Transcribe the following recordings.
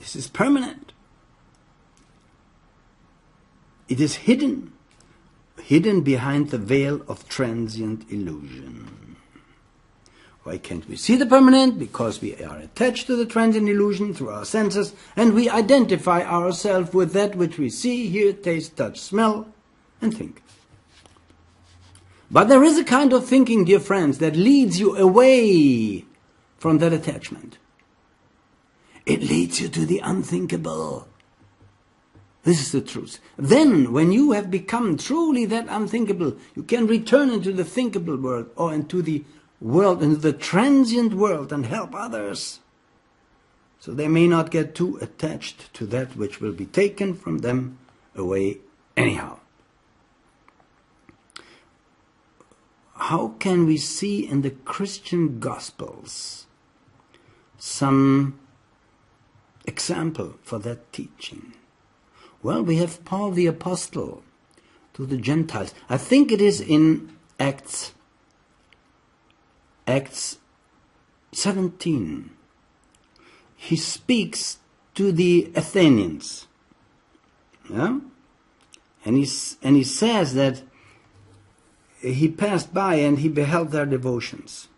This is permanent. It is hidden behind the veil of transient illusion. Why can't we see the permanent? Because we are attached to the transient illusion through our senses, and we identify ourselves with that which we see, hear, taste, touch, smell, and think. But there is a kind of thinking, dear friends, that leads you away from that attachment. It leads you to the unthinkable. This is the truth. Then, when you have become truly that unthinkable, you can return into the thinkable world, or into the world, into the transient world, and help others, so they may not get too attached to that which will be taken from them away anyhow. How can we see in the Christian Gospels some example for that teaching? Well, we have Paul the Apostle to the Gentiles. I think it is in Acts 17. He speaks to the Athenians. Yeah? And he says that he passed by and he beheld their devotions.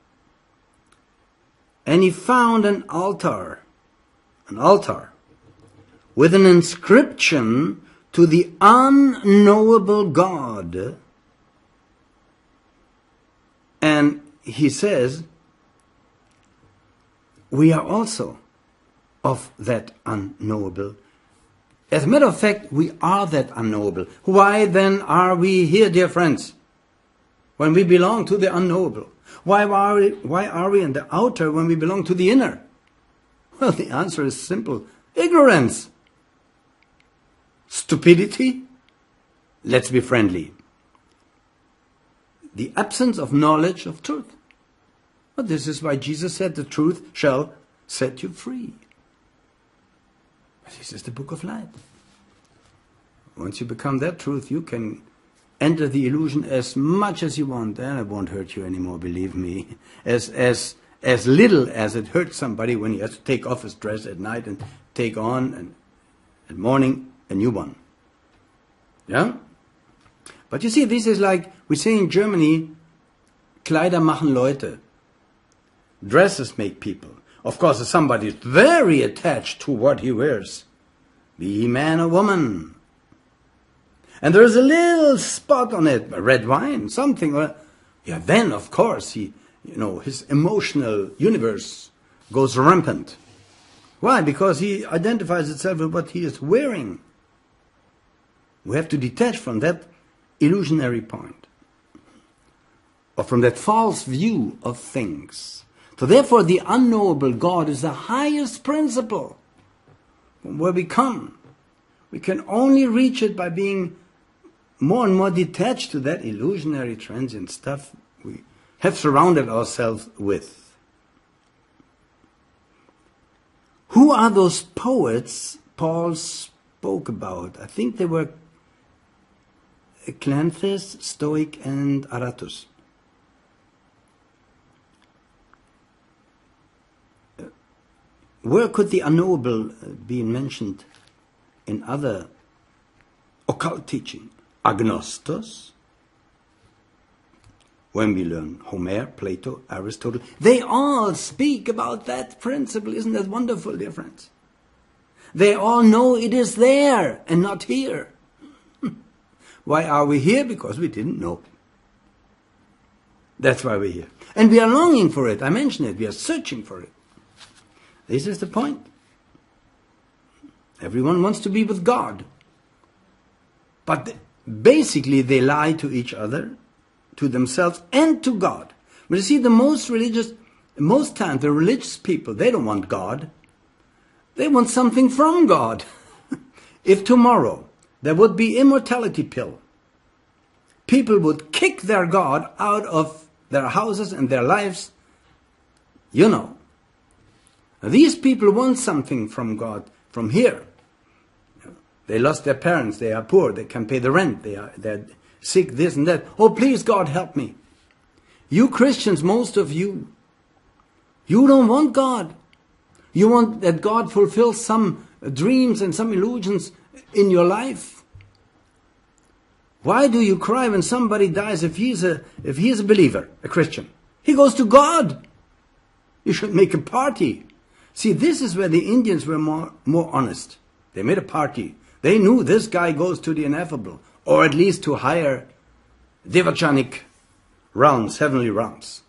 And he found an altar with an inscription to the unknowable God. And he says, we are also of that unknowable. As a matter of fact, we are that unknowable. Why then are we here, dear friends, when we belong to the unknowable? Why are we in the outer when we belong to the inner? Well, the answer is simple. Ignorance. Stupidity. Let's be friendly. The absence of knowledge of truth. But this is why Jesus said the truth shall set you free. This is the book of light. Once you become that truth, you can enter the illusion as much as you want, and it won't hurt you anymore, believe me. As little as it hurts somebody when he has to take off his dress at night and take on, and at morning, a new one. Yeah? But you see, this is like we say in Germany, Kleider machen Leute. Dresses make people. Of course, if somebody is very attached to what he wears, be he man or woman, and there is a little spot on it, red wine, something, then of course his emotional universe goes rampant. Why? Because he identifies itself with what he is wearing. We have to detach from that illusionary point, or from that false view of things. So therefore the unknowable God is the highest principle from where we come. We can only reach it by being more and more detached to that illusionary transient stuff we have surrounded ourselves with. Who are those poets Paul spoke about? I think they were Cleanthes, Stoic, and Aratus. Where could the unknowable be mentioned in other occult teaching? Agnostos. When we learn Homer, Plato, Aristotle, they all speak about that principle. Isn't that wonderful, dear friends? They all know it is there and not here. Why are we here? Because we didn't know. That's why we're here. And we are longing for it. I mentioned it. We are searching for it. This is the point. Everyone wants to be with God. But basically they lie to each other, to themselves, and to God. But you see, most times the religious people, they don't want God. They want something from God. If tomorrow there would be immortality pill, people would kick their God out of their houses and their lives. These people want something from God, from here. They lost their parents, they are poor, they can't pay the rent, they're sick, this and that. Oh, please, God, help me. You Christians, most of you don't want God. You want that God fulfills some dreams and some illusions in your life? Why do you cry when somebody dies if he is a believer, a Christian? He goes to God. You should make a party. See, this is where the Indians were more honest. They made a party. They knew this guy goes to the ineffable, or at least to higher devachanic realms, heavenly realms.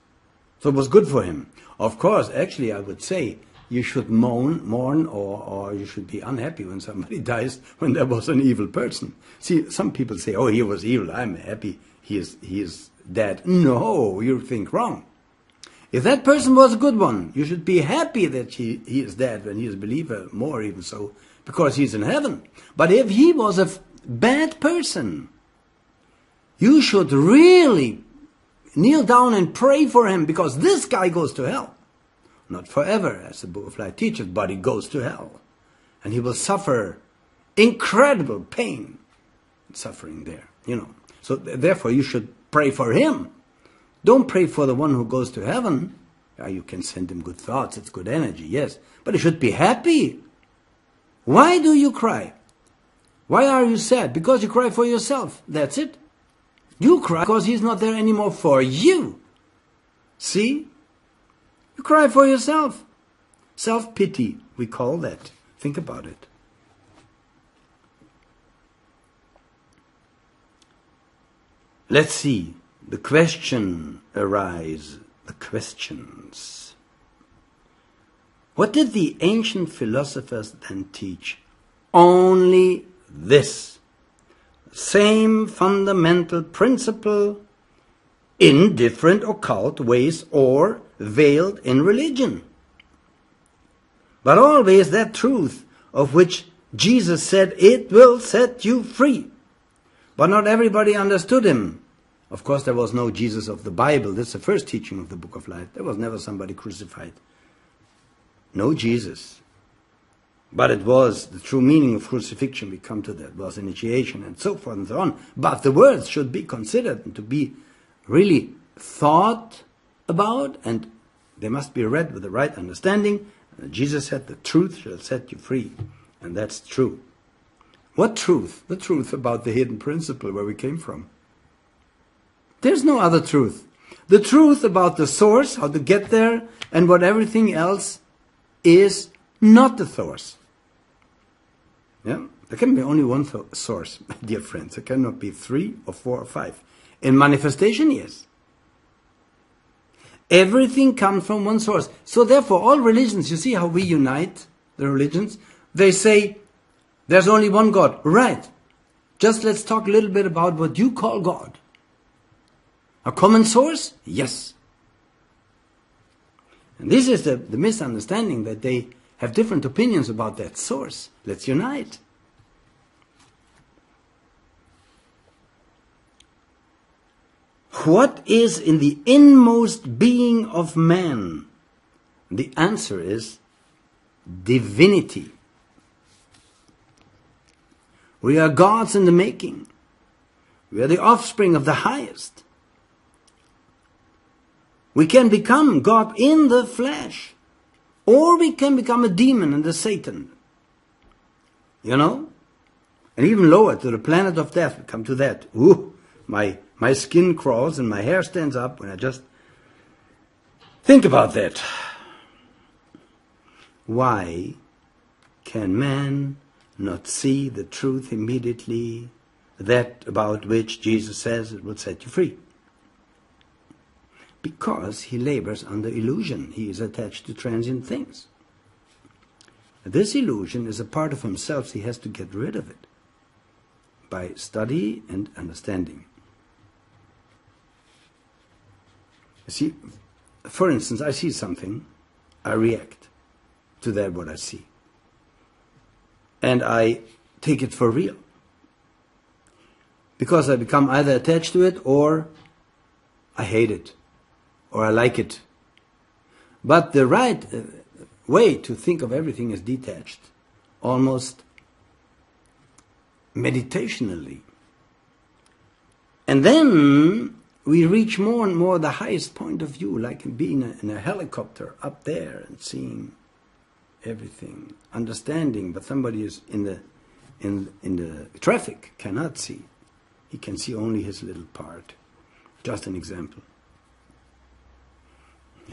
So it was good for him. Of course, actually, I would say you should mourn, or you should be unhappy when somebody dies when there was an evil person. See, some people say, oh, he was evil, I'm happy he is dead. No, you think wrong. If that person was a good one, you should be happy that he is dead when he is a believer, more even so, because he's in heaven. But if he was a bad person, you should really kneel down and pray for him, because this guy goes to hell. Not forever, as the Book of Life teaches, but he goes to hell. And he will suffer incredible pain and suffering there, So therefore you should pray for him. Don't pray for the one who goes to heaven. You can send him good thoughts, it's good energy, yes. But he should be happy. Why do you cry? Why are you sad? Because you cry for yourself. That's it. You cry because he's not there anymore for you. See? You cry for yourself. Self-pity, we call that. Think about it. Let's see. The question arise. The questions. What did the ancient philosophers then teach? Only this. Same fundamental principle in different occult ways or veiled in religion. But always that truth of which Jesus said, it will set you free. But not everybody understood him. Of course, there was no Jesus of the Bible. This is the first teaching of the Book of Life. There was never somebody crucified. No Jesus. But it was the true meaning of crucifixion. We come to that. It was initiation and so forth and so on. But the words should be considered and to be really thought about, and they must be read with the right understanding. Jesus said, the truth shall set you free. And that's true. What truth? The truth about the hidden principle where we came from. There's no other truth. The truth about the source, how to get there, and what everything else is not the source. Yeah? There can be only one source, dear friends. There cannot be 3 or 4 or 5. In manifestation, yes. Everything comes from one source. So therefore, all religions, you see how we unite the religions? They say, there's only one God. Right. Just let's talk a little bit about what you call God. A common source? Yes. And this is the misunderstanding, that they have different opinions about that source. Let's unite. What is in the inmost being of man? The answer is divinity. We are gods in the making. We are the offspring of the highest. We can become God in the flesh. Or we can become a demon and a Satan. And even lower to the planet of death. We come to that. Ooh, my skin crawls and my hair stands up when I just think about that. Why can man not see the truth immediately, that about which Jesus says it will set you free? Because he labors under illusion. He is attached to transient things. This illusion is a part of himself, so he has to get rid of it by study and understanding. You see, for instance, I see something, I react to that what I see. And I take it for real. Because I become either attached to it or I hate it. Or I like it. But the right way to think of everything is detached. Almost meditationally. And then we reach more and more the highest point of view, like being in a helicopter up there and seeing everything, understanding, but somebody is in the traffic cannot see. He can see only his little part. Just an example.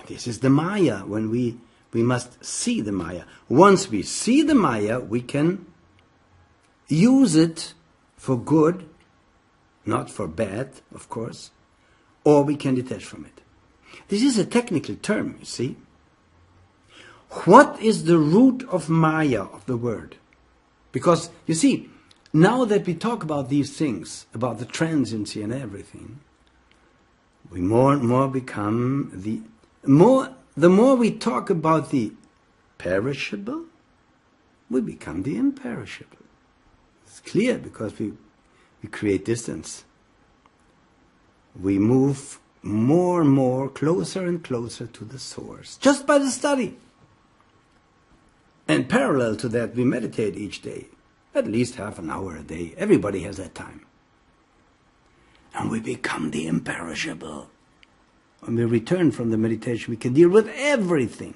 This is the Maya, when we must see the Maya. Once we see the Maya, we can use it for good, not for bad, of course, or we can detach from it. This is a technical term, you see. What is the root of Maya, of the word? Because, you see, now that we talk about these things, about the transiency and everything, we more and more become the more we talk about the perishable, we become the imperishable. It's clear, because we create distance. We move more and more, closer and closer to the source, just by the study. And parallel to that, we meditate each day, at least half an hour a day. Everybody has that time. And we become the imperishable. When we return from the meditation, we can deal with everything.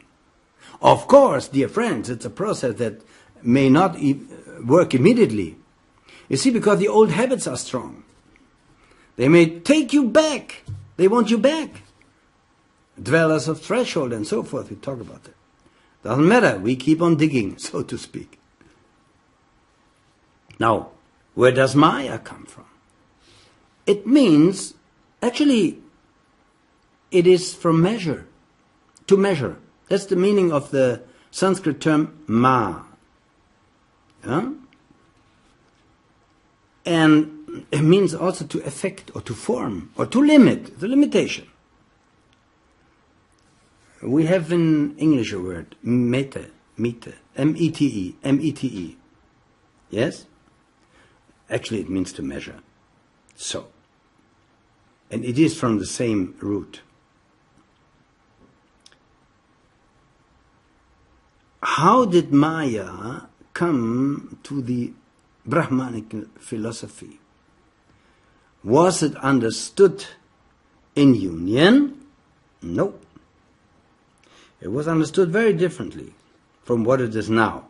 Of course, dear friends, it's a process that may not work immediately. You see, because the old habits are strong. They may take you back. They want you back. Dwellers of threshold and so forth, we talk about that. Doesn't matter, we keep on digging, so to speak. Now, where does Maya come from? It means, actually, it is from measure, to measure. That's the meaning of the Sanskrit term ma. Yeah? And it means also to affect or to form or to limit, the limitation. We have in English a word, mete, M-E-T-E, M-E-T-E. Yes? Actually it means to measure. So. And it is from the same root. How did Maya come to the Brahmanic philosophy? Was it understood in union? No. It was understood very differently from what it is now.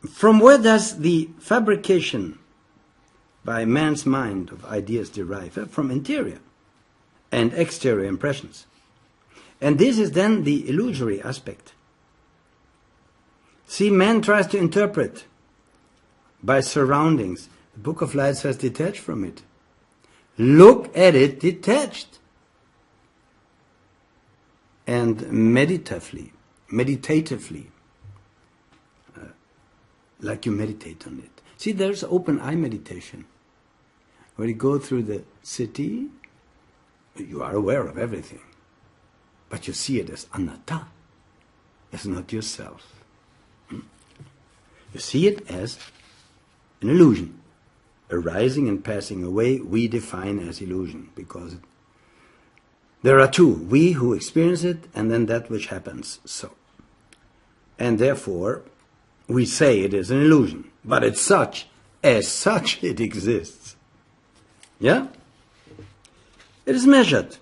From where does the fabrication by man's mind of ideas derive? From interior and exterior impressions. And this is then the illusory aspect. See, man tries to interpret by surroundings. The Book of Light says detach from it. Look at it detached. And meditatively, like you meditate on it. See, there's open eye meditation. When you go through the city, you are aware of everything. But you see it as anatta, as not yourself. You see it as an illusion. Arising and passing away, we define as illusion, because there are two, we who experience it, and then that which happens so. And therefore, we say it is an illusion, but it's such, as such it exists. Yeah? It is measured.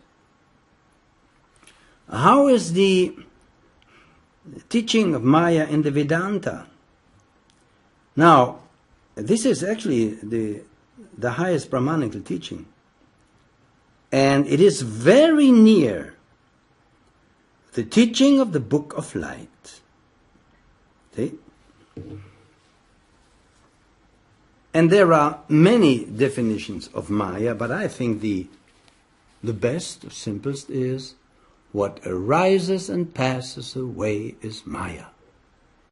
How is the teaching of Maya in the Vedanta? Now, this is actually the highest Brahmanical teaching. And it is very near the teaching of the Book of Light. See? And there are many definitions of Maya, but I think the best, the simplest is, what arises and passes away is Maya.